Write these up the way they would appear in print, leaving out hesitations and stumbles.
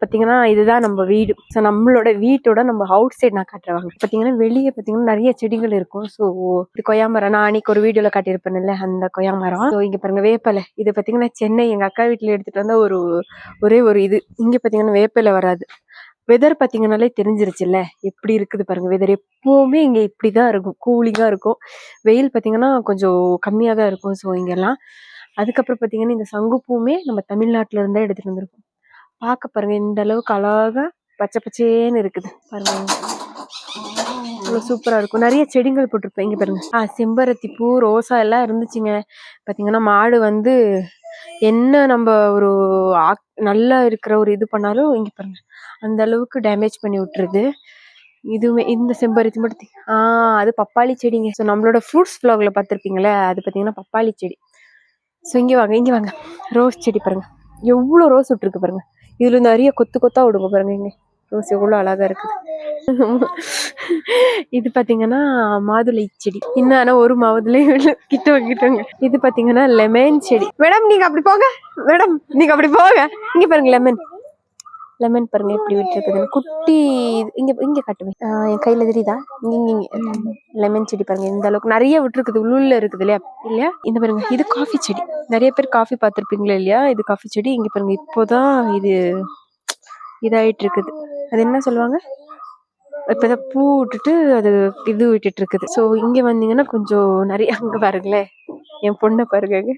பார்த்தீங்கன்னா இதுதான் நம்ம வீடு. ஸோ நம்மளோட வீட்டோட நம்ம அவுட் சைட் நான் காட்டுறவாங்க. பார்த்தீங்கன்னா வெளியே பார்த்தீங்கன்னா நிறைய செடிகள் இருக்கும். ஸோ இது கொய்யா மரம், நான் அன்னைக்கு ஒரு வீடியோல காட்டியிருப்பேன்ல அந்த கொய்யா மரம். ஸோ இங்க பாருங்க வேப்பலை. இது பார்த்தீங்கன்னா சென்னை எங்க அக்கா வீட்டுல எடுத்துட்டு வந்த ஒரே ஒரு இது. இங்க பார்த்தீங்கன்னா வேப்பலை வராது. வெதர் பார்த்தீங்கன்னாலே தெரிஞ்சிருச்சுல்ல எப்படி இருக்குது பாருங்க. வெதர் எப்பவுமே இங்க இப்படிதான் இருக்கும், கூலிங்கா இருக்கும். வெயில் பார்த்தீங்கன்னா கொஞ்சம் கம்மியா தான் இருக்கும். ஸோ இங்கெல்லாம் அதுக்கப்புறம் பார்த்தீங்கன்னா இந்த சங்குப்பூவுமே நம்ம தமிழ்நாட்டுல இருந்தா எடுத்துட்டு வந்திருக்கோம். பார்க்க பாருங்க இந்த அளவுக்கு அழகா பச்சை பச்சேன்னு இருக்குது பாருங்க. சூப்பரா இருக்கும். நிறைய செடிகள் போட்டிருப்பேன். இங்க பாருங்க செம்பருத்தி பூ, ரோசா எல்லாம் இருந்துச்சுங்க. பாத்தீங்கன்னா மாடு வந்து என்ன நம்ம ஒரு நல்லா இருக்கிற ஒரு இது பண்ணாலும் இங்க பாருங்க அந்த அளவுக்கு டேமேஜ் பண்ணி விட்டுருது. இதுவுமே இந்த செம்பருத்தி மட்டும் அது பப்பாளி செடிங்க. ஸோ நம்மளோட ஃப்ரூட்ஸ் vlogல பார்த்துருப்பீங்களே, அது பார்த்தீங்கன்னா பப்பாளி செடி. ஸோ இங்கே வாங்க ரோஸ் செடி பாருங்க, எவ்வளோ ரோஸ் விட்டுருக்கு பாருங்க. இதுல நிறைய கொத்து கொத்தா விடுங்க பாருங்க. இங்க ரோஸ் எவ்வளோ அழகா இருக்குது. இது பாத்தீங்கன்னா மாதுளை செடி. இன்னும் ஆனா ஒரு மாதுளை கிட்டவங்க. இது பாத்தீங்கன்னா லெமன் செடி. மேடம் நீங்க அப்படி போங்க, மேடம் நீங்க அப்படி போங்க. இங்க பாருங்க லெமன் பாருங்க எப்படி விட்டு இருக்குது குட்டி. இங்க காட்டுவேன், என் கையில தெரியுதா? இங்க லெமன் செடி பாருங்க இந்த அளவுக்கு நிறைய விட்டுருக்குது. உள்ள இருக்குது இல்லையா. இந்த பாருங்க இது காஃபி செடி. நிறைய பேர் காஃபி பார்த்திருப்பீங்களா இல்லையா? இது காஃபி செடி. இங்க பாருங்க இப்போதான் இது இதாயிட்டு இருக்குது. அது என்ன சொல்லுவாங்க, இப்பதான் பூ விட்டுட்டு அது இது விட்டுட்டு இருக்குது. ஸோ இங்க வந்தீங்கன்னா கொஞ்சம் நிறைய. அங்க பாருங்களேன் என் பொண்ணை பாருங்க.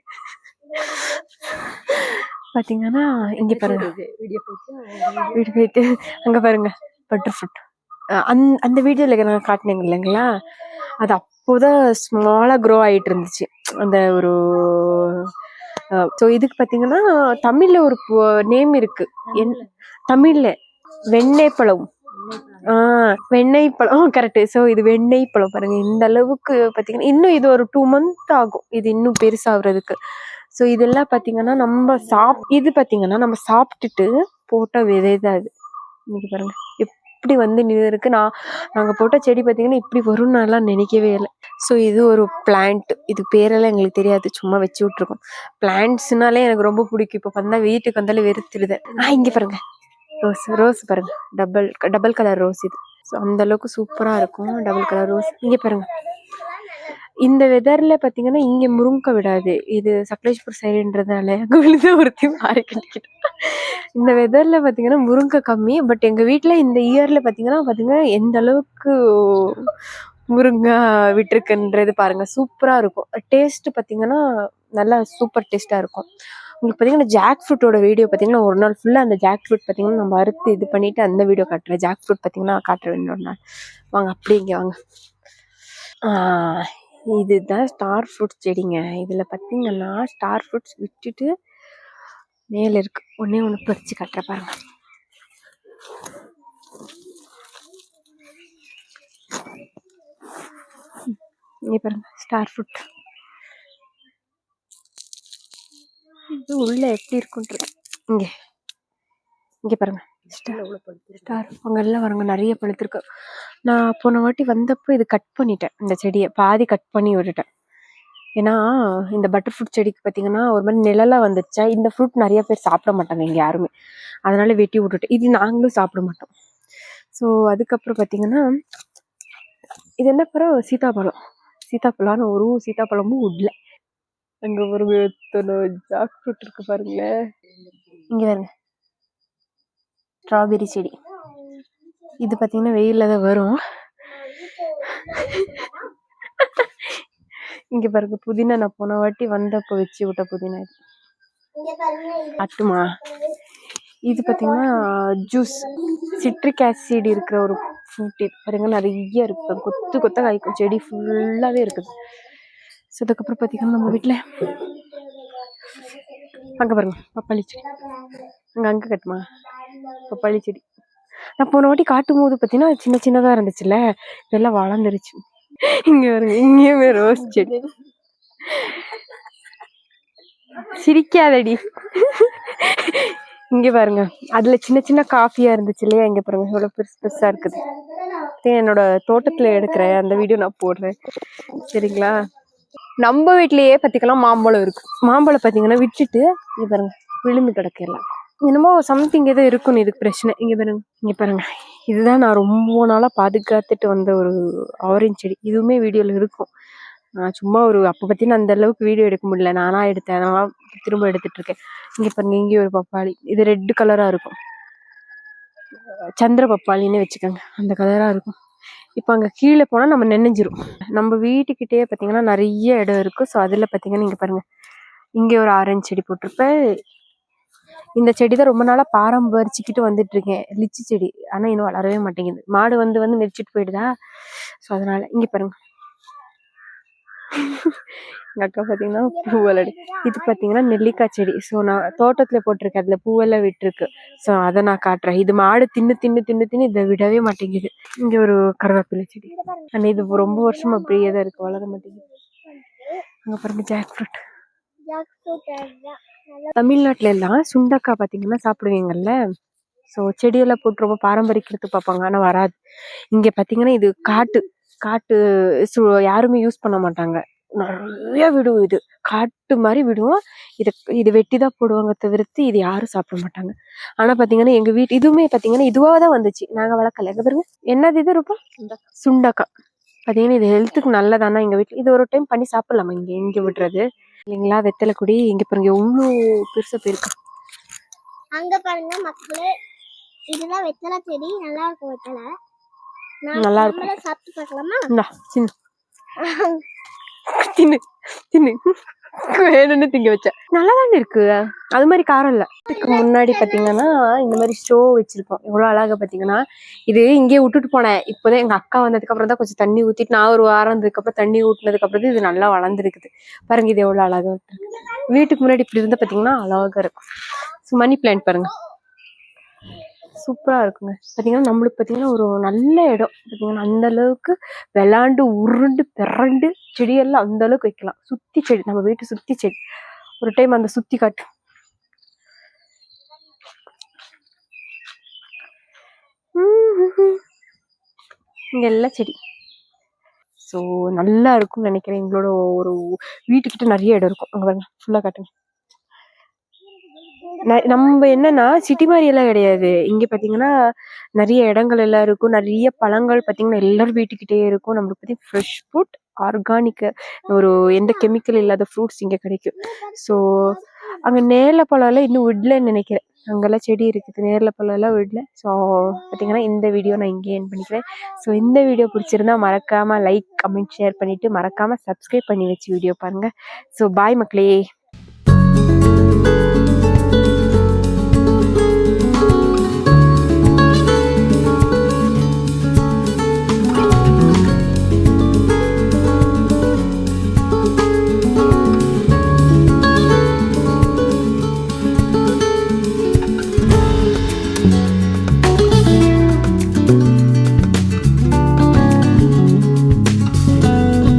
பாத்தீங்கன்னா இங்க பாருங்க வீடு போயிட்டு அங்க பாருங்க பட்டர் ஃப்ரூட். அந்த வீடியோல நான் காட்டினேங்க இல்லைங்களா, அது அப்போதான் ஸ்மாலா க்ரோ ஆயிட்டு இருந்துச்சு அந்த ஒரு. ஸோ இதுக்கு பாத்தீங்கன்னா தமிழ்ல ஒரு நேம் இருக்கு. தமிழ்ல வெண்ணெய் பழம். கரெக்ட். ஸோ இது வெண்ணெய் பழம் பாருங்க இந்த அளவுக்கு பாத்தீங்கன்னா. இன்னும் இது ஒரு 2 months ஆகும் இது இன்னும் பெருசாகிறதுக்கு. ஸோ இதெல்லாம் பாத்தீங்கன்னா இது பாத்தீங்கன்னா நம்ம சாப்பிட்டுட்டு போட்ட விதைதான் இது. இன்னைக்கு பாருங்க எப்படி வந்து இருக்கு. நாங்க போட்ட செடி பாத்தீங்கன்னா இப்படி வரும்னு எல்லாம் நினைக்கவே இல்லை. ஸோ இது ஒரு பிளான்ட். இது பேரெல்லாம் எங்களுக்கு தெரியாது, சும்மா வச்சு விட்டுருக்கோம். பிளான்ட்ஸ்னாலே எனக்கு ரொம்ப பிடிக்கும். இப்போ வந்தா வீட்டுக்கு வந்தாலே வெறுத்துடுது. இங்க பாருங்க ரோஸ் பாருங்க, டபுள் கலர் ரோஸ் இது. ஸோ அந்த அளவுக்கு சூப்பரா இருக்கும் டபுள் கலர் ரோஸ். இங்க பாருங்க இந்த வெதர்ல பாத்தீங்கன்னா இங்க முருங்கை விடாது. இது சக்கலேஷ்பூர் சைடுன்றதால ஒருத்தி மாறி கட்டிக்கிட்டு. இந்த வெதர்ல பாத்தீங்கன்னா முருங்கை கம்மி. பட் எங்க வீட்டுல இந்த இயர்ல பாத்தீங்கன்னா எந்த அளவுக்கு முருங்கை விட்டுருக்குன்றது பாருங்க. சூப்பரா இருக்கும். டேஸ்ட் பாத்தீங்கன்னா நல்லா சூப்பர் டேஸ்டா இருக்கும். உங்களுக்கு பார்த்தீங்கன்னா ஜாக் ஃப்ரூட்டோட வீடியோ பார்த்தீங்கன்னா ஒரு நாள் ஃபுல்லாக அந்த ஜாக் ஃப்ரூட் பார்த்தீங்கன்னா நம்ம அறுத்து இது பண்ணிட்டு அந்த வீடியோ காட்டுறேன். ஜாக் ஃப்ரூட் பார்த்தீங்கன்னா காட்டுறேன் இன்னொரு நாள். வாங்க அப்படி இங்கே வாங்க. இதுதான் ஸ்டார் ஃப்ரூட்ஸ் செடிங்க. இதில் பார்த்தீங்கன்னா ஸ்டார் ஃப்ரூட்ஸ் விட்டுட்டு மேலே இருக்கு. ஒன்று பறிச்சு காட்டுற பாருங்க. இங்கே பாருங்க ஸ்டார் ஃப்ரூட். இது உள்ள எப்படி இருக்குன்றது. இங்க பாருங்க ஸ்டார் அங்கெல்லாம் பாருங்க நிறைய பழுத்திருக்கு. நான் போன வாட்டி வந்தப்போ இது கட் பண்ணிட்டேன். இந்த செடியை பாதி கட் பண்ணி விட்டுட்டேன். ஏன்னா இந்த பட்டர் ஃப்ரூட் செடிக்கு பார்த்தீங்கன்னா ஒரு மாதிரி நிழலா வந்துச்சா. இந்த ஃப்ரூட் நிறைய பேர் சாப்பிட மாட்டாங்க இங்கே யாருமே, அதனால வெட்டி விட்டுட்டேன். இது நாங்களும் சாப்பிட மாட்டோம். ஸோ அதுக்கப்புறம் பார்த்தீங்கன்னா இது என்ன பழம், சீதாப்பழம். ஒரு சீதாப்பழமும் உடல. அங்க ஒரு ஜாக் ஃப்ரூட் இருக்கு பாருங்களேன். இங்க பாருங்க ஸ்ட்ராபெரி செடி. இது பாத்தீங்கன்னா வெயில்ல தான் வரும். இங்க பாருங்க புதினா. நான் போன வாட்டி வந்தப்போ வச்சு விட்ட புதினா இது. அட்டுமா இது பாத்தீங்கன்னா ஜூஸ். சிட்ரிக் ஆசிட் இருக்கிற ஒரு ஃப்ரூட். இது பாருங்க நிறைய இருக்கு, கொத்து கொத்தா காய்க்கும். செடி ஃபுல்லாவே இருக்குது. ஸோ அதுக்கப்புறம் பார்த்தீங்கன்னா நம்ம வீட்டில் அங்கே பாருங்க பப்பாளி செடி. அங்கே கட்டுமா பப்பாளி செடி. நான் போன வாட்டி காட்டும் போது பார்த்தீங்கன்னா சின்ன சின்னதாக இருந்துச்சுல்ல, இதெல்லாம் வளர்ந்துருச்சு. இங்கே பாருங்க இங்கேயுமே ரோஸ் செடி. சிரிக்காதடி. இங்கே பாருங்க அதில் சின்ன சின்ன காஃபியா இருந்துச்சு இல்லையா. இங்கே பாருங்க எவ்வளோ பெருசு பெருசாக இருக்குது. என்னோட தோட்டத்தில் எடுக்கிற அந்த வீடியோ நான் போடுறேன் சரிங்களா. நம்ம வீட்லயே பாத்தீங்கன்னா மாம்பழம் இருக்கு. மாம்பழம் பாத்தீங்கன்னா விட்டுட்டு இது பாருங்க விழுந்து கிடக்கலாம். என்னமோ சம்திங் ஏதோ இருக்குன்னு இதுக்கு பிரச்சனை. இங்க பாருங்க இதுதான் நான் ரொம்ப நாளா பாதுகாத்துட்டு வந்த ஒரு ஆரஞ்சு செடி. இதுவுமே வீடியோல இருக்கும். நான் சும்மா ஒரு அப்ப பத்தி நான் அந்த அளவுக்கு வீடியோ எடுக்க முடியல, நானா எடுத்தேன், அதனால திரும்ப எடுத்துட்டு இருக்கேன். இங்க பாருங்க இங்கே ஒரு பப்பாளி, இது ரெட் கலரா இருக்கும், சந்திர பப்பாளின்னு வச்சுக்கோங்க, அந்த கலரா இருக்கும். இப்போ அங்கே கீழே போனால் நம்ம நினைஞ்சிரும். நம்ம வீட்டுக்கிட்டே பார்த்தீங்கன்னா நிறைய இடம் இருக்குது. ஸோ அதில் பார்த்தீங்கன்னா இங்கே பாருங்கள், இங்கே ஒரு ஆரஞ்சு செடி போட்டிருப்பேன். இந்த செடி தான் ரொம்ப நாளாக பாரம்பரிச்சுக்கிட்டு வந்துட்டு இருக்கேன், லிச்சி செடி. ஆனால் இன்னும் வளரவே மாட்டேங்குது, மாடு வந்து வந்து மெரிச்சிட்டு போயிடுதா. ஸோ அதனால இங்கே பாருங்க எங்கள் அக்கா பார்த்தீங்கன்னா பூவெல்லாம், இது பார்த்தீங்கன்னா நெல்லிக்காய் செடி. ஸோ நான் தோட்டத்தில் போட்டிருக்கேன், அதில் பூவெல்லாம் விட்டுருக்கு. ஸோ அதை நான் காட்டுறேன். இது மாடு தின்னு தின்னு தின்னு தின்னு இதை விடவே மாட்டேங்குது. இங்கே ஒரு கருவேப்பிலை செடி, ஆனால் இது ரொம்ப வருஷம் அப்படியே தான் இருக்கு, வளர மாட்டேங்குது. அங்கே பாருங்க ஜாக் ஃப்ரூட். தமிழ்நாட்டுல எல்லாம் சுண்டக்காய் பார்த்தீங்கன்னா சாப்பிடுவீங்கல்ல. ஸோ செடியெல்லாம் போட்டு ரொம்ப பாரம்பரியத்து பார்ப்பாங்க, ஆனால் வராது. இங்கே பார்த்தீங்கன்னா இது காட்டு காட்டு யாருமே யூஸ் பண்ண மாட்டாங்க, நிறைய விடும். இது காட்டு மாதிரி விடுவோம். இது வெட்டி தான் போடுவாங்க தவிர்த்து இது யாரும் சாப்பிட மாட்டாங்க. ஆனா பாத்தீங்கன்னா எங்க வீட்டு இதுவுமே பாத்தீங்கன்னா இதுவாக தான் வந்துச்சு, நாங்க வளர்க்கல. எங்க பாருங்க என்னது இது, ரொம்ப சுண்டக்காய் பாத்தீங்கன்னா இது ஹெல்த்துக்கு நல்லதானா. எங்க வீட்டுல இது ஒரு டைம் பண்ணி சாப்பிடலாமா, இங்க விடுறது இல்லைங்களா. வெத்தலை கொடி இங்க பாருங்க எவ்வளவு பெருசா போயிருக்கு. அங்க பாருங்க மக்களே, இதுதான் வெத்தலை செடி, நல்லா இருக்கும். வெத்தலை நல்லா இருக்கும், சாப்பிட்டு பார்க்கலாமா? தின்னு தின்னு வேணும்னு திங்க வச்ச நல்லா தானே இருக்கு, அது மாதிரி காரம் இல்ல. இதுக்கு முன்னாடி பாத்தீங்கன்னா இந்த மாதிரி ஸ்டோ வச்சிருக்கோம், எவ்வளவு அழகா பாத்தீங்கன்னா. இது இங்கே விட்டுட்டு போனேன், இப்போதான் எங்க அக்கா வந்ததுக்கு அப்புறம் தான் கொஞ்சம் தண்ணி ஊத்திட்டு, நான் ஒரு வாரம் இருந்ததுக்கு அப்புறம் தண்ணி ஊட்டினதுக்கு அப்புறம் இது நல்லா வளர்ந்துருக்குது. பாருங்க இது எவ்வளவு அழகா இருக்கு. வீட்டுக்கு முன்னாடி இப்படி இருந்தா பாத்தீங்கன்னா அழகா இருக்கும். மணி பிளான்ட் பாருங்க சூப்பரா இருக்குங்க. பாத்தீங்கன்னா நம்மளுக்கு பாத்தீங்கன்னா ஒரு நல்ல இடம் பாத்தீங்கன்னா, அந்த அளவுக்கு விளாண்டு உருண்டு பிறண்டு செடியெல்லாம் அந்த அளவுக்கு வைக்கலாம். சுத்தி செடி, நம்ம வீட்டு சுத்தி செடி. ஒரு டைம் அந்த சுத்தி காட்டு. இங்க எல்லாம் செடி. ஸோ நல்லா இருக்கும்னு நினைக்கிறேன். எங்களோட ஒரு வீட்டுக்கிட்ட நிறைய இடம் இருக்கும். அங்க பாருங்க ஃபுல்லா காட்டுங்க. நம்ம என்னன்னா சிட்டி மாதிரி எல்லாம் கிடையாது. இங்க பாத்தீங்கன்னா நிறைய இடங்கள் எல்லாம் இருக்கும், நிறைய பழங்கள் பாத்தீங்கன்னா எல்லாரும் வீட்டுக்கிட்டே இருக்கும். நம்மளுக்கு பத்தி ஃப்ரெஷ் ஃப்ரூட், ஆர்கானிக், ஒரு எந்த கெமிக்கல் இல்லாத ஃப்ரூட்ஸ் இங்க கிடைக்கும். ஸோ அங்க நேர்ல பழம் எல்லாம் இன்னும் விடலன்னு நினைக்கிறேன், அங்கெல்லாம் செடி இருக்குது, நேர்ல பழம் எல்லாம் விடல. ஸோ பாத்தீங்கன்னா இந்த வீடியோ நான் இங்கே எண்ட் பண்ணிக்கிறேன். ஸோ இந்த வீடியோ பிடிச்சிருந்தா மறக்காம லைக், கமெண்ட், ஷேர் பண்ணிட்டு மறக்காம சப்ஸ்கிரைப் பண்ணி வச்சு வீடியோ பாருங்க. ஸோ பாய் மக்களே.